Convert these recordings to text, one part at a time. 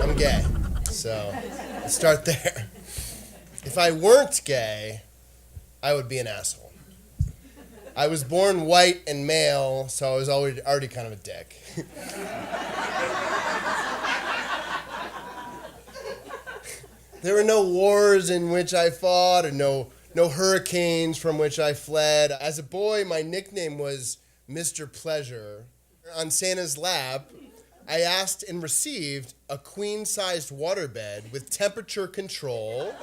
I'm gay. So let's start there. If I weren't gay, I would be an asshole. I was born white and male, so I was already kind of a dick. There were no wars in which I fought, or no hurricanes from which I fled. As a boy, my nickname was Mr. Pleasure. On Santa's lap, I asked and received a queen-sized waterbed with temperature control,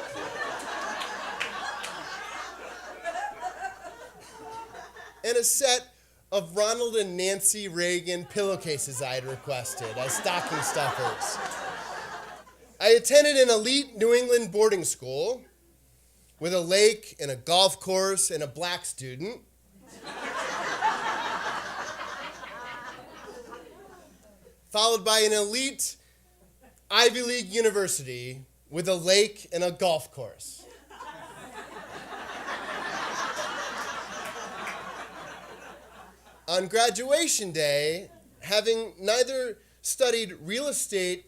and a set of Ronald and Nancy Reagan pillowcases I had requested as stocking stuffers. I attended an elite New England boarding school with a lake and a golf course and a black student. Followed by an elite Ivy League university with a lake and a golf course. On graduation day, having neither studied real estate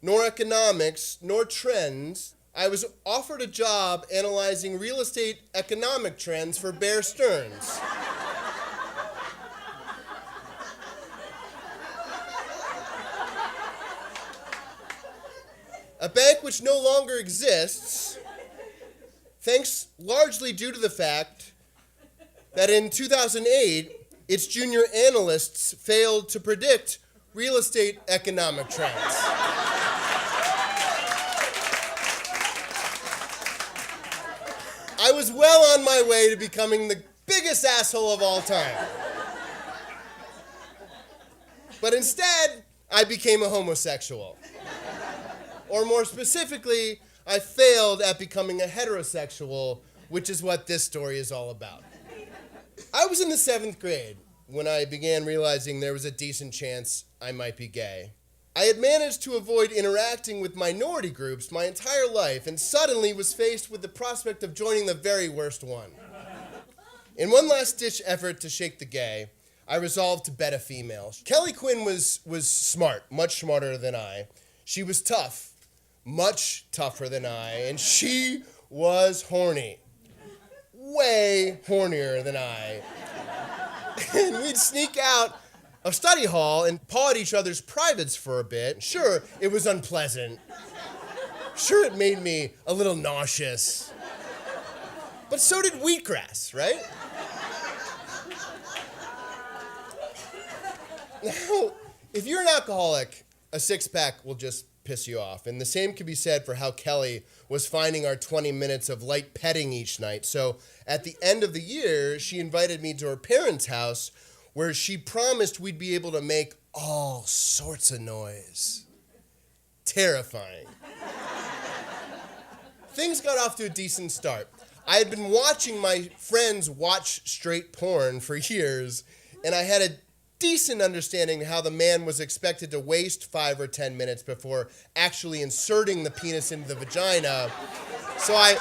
nor economics nor trends, I was offered a job analyzing real estate economic trends for Bear Stearns. A bank which no longer exists, thanks largely due to the fact that in 2008, its junior analysts failed to predict real estate economic trends. I was well on my way to becoming the biggest asshole of all time. But instead, I became a homosexual. Or more specifically, I failed at becoming a heterosexual, which is what this story is all about. I was in the 7th grade when I began realizing there was a decent chance I might be gay. I had managed to avoid interacting with minority groups my entire life and suddenly was faced with the prospect of joining the very worst one. In one last-ditch effort to shake the gay, I resolved to bet a female. Kelly Quinn was smart, much smarter than I. She was tough, much tougher than I, and she was horny. Way hornier than I. And we'd sneak out of study hall and paw at each other's privates for a bit. Sure, it was unpleasant. Sure, it made me a little nauseous. But so did wheatgrass, right? Now, if you're an alcoholic, a six-pack will just piss you off. And the same can be said for how Kelly was finding our 20 minutes of light petting each night. So at the end of the year, she invited me to her parents' house where she promised we'd be able to make all sorts of noise. Terrifying. Things got off to a decent start. I had been watching my friends watch straight porn for years, and I had a decent understanding of how the man was expected to waste 5 or 10 minutes before actually inserting the penis into the vagina. So I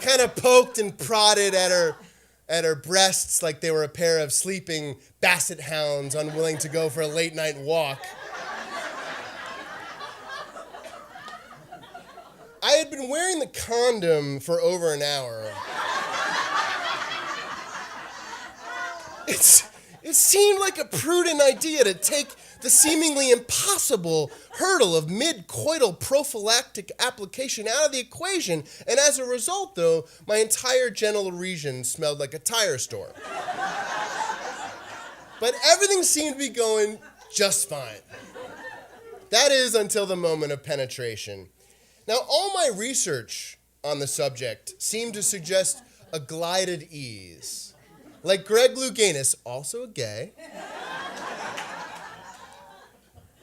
kind of poked and prodded at her breasts like they were a pair of sleeping basset hounds unwilling to go for a late night walk. I had been wearing the condom for over an hour. It seemed like a prudent idea to take the seemingly impossible hurdle of mid-coital prophylactic application out of the equation, and as a result, though, my entire genital region smelled like a tire store. But everything seemed to be going just fine. That is, until the moment of penetration. Now, all my research on the subject seemed to suggest a glided ease. Like Greg Louganis, also a gay,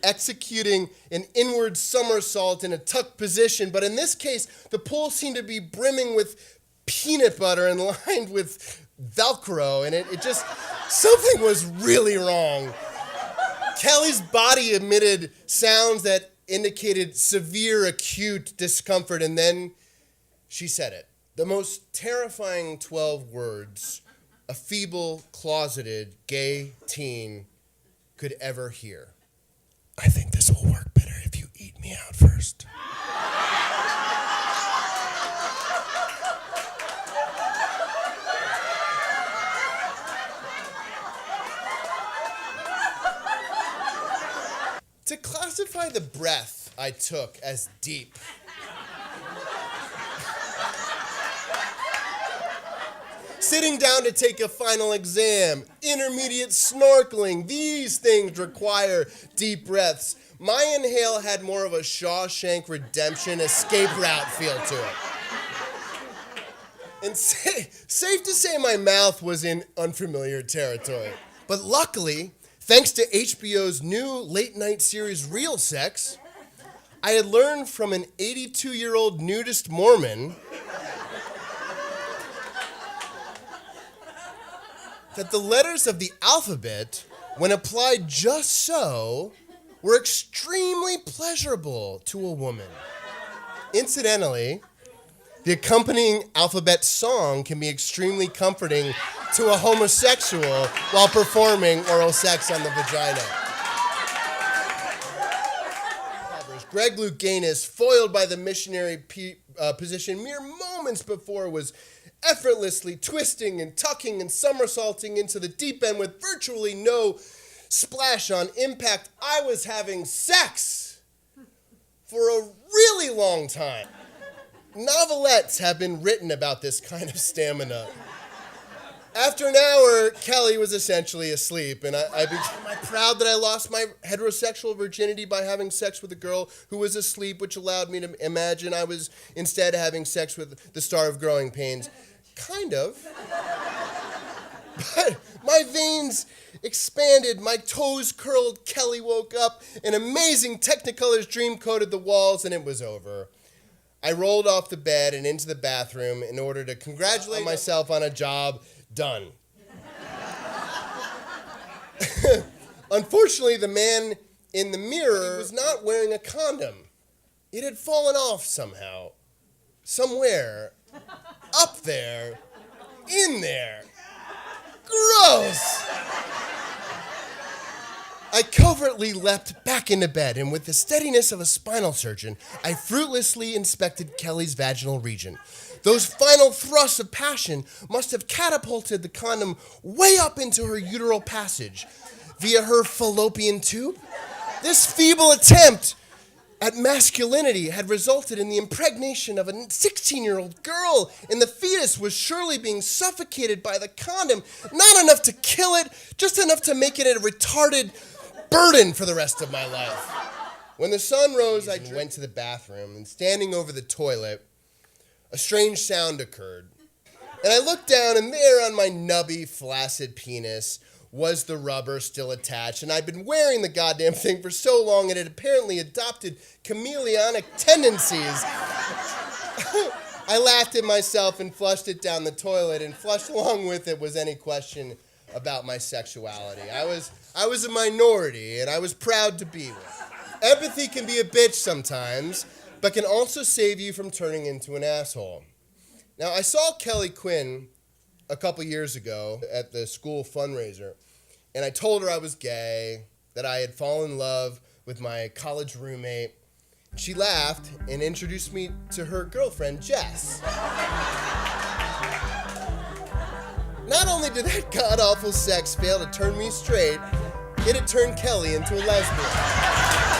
executing an inward somersault in a tucked position, but in this case, the pool seemed to be brimming with peanut butter and lined with Velcro, and it just, something was really wrong. Kelly's body emitted sounds that indicated severe acute discomfort, and then she said it. The most terrifying 12 words a feeble, closeted, gay teen could ever hear. I think this will work better if you eat me out first. To classify the breath I took as deep, sitting down to take a final exam, intermediate snorkeling, these things require deep breaths. My inhale had more of a Shawshank Redemption escape route feel to it. And safe to say my mouth was in unfamiliar territory. But luckily, thanks to HBO's new late-night series Real Sex, I had learned from an 82-year-old nudist Mormon that the letters of the alphabet, when applied just so, were extremely pleasurable to a woman. Incidentally, the accompanying alphabet song can be extremely comforting to a homosexual while performing oral sex on the vagina. Greg Louganis, foiled by the missionary position mere moments before, was effortlessly twisting and tucking and somersaulting into the deep end with virtually no splash on impact. I was having sex for a really long time. Novelettes have been written about this kind of stamina. After an hour, Kelly was essentially asleep, and I became proud that I lost my heterosexual virginity by having sex with a girl who was asleep, which allowed me to imagine I was instead having sex with the star of Growing Pains. Kind of. But my veins expanded, my toes curled, Kelly woke up, an amazing Technicolor's dream coated the walls, and it was over. I rolled off the bed and into the bathroom in order to congratulate myself on a job done. Unfortunately, the man in the mirror was not wearing a condom. It had fallen off somehow. Somewhere. Up there. In there. Gross! I covertly leapt back into bed, and with the steadiness of a spinal surgeon, I fruitlessly inspected Kelly's vaginal region. Those final thrusts of passion must have catapulted the condom way up into her uteral passage via her fallopian tube. This feeble attempt at masculinity had resulted in the impregnation of a 16-year-old girl, and the fetus was surely being suffocated by the condom, not enough to kill it, just enough to make it a retarded burden for the rest of my life. When the sun rose, I went to the bathroom, and standing over the toilet, a strange sound occurred. And I looked down, and there on my nubby, flaccid penis was the rubber still attached, and I'd been wearing the goddamn thing for so long it had apparently adopted chameleonic tendencies. I laughed at myself and flushed it down the toilet, and flushed along with it was any question about my sexuality. I was a minority, and I was proud to be one. Empathy can be a bitch sometimes, but can also save you from turning into an asshole. Now, I saw Kelly Quinn a couple years ago at the school fundraiser, and I told her I was gay, that I had fallen in love with my college roommate. She laughed and introduced me to her girlfriend, Jess. Not only did that god-awful sex fail to turn me straight, it had turned Kelly into a lesbian.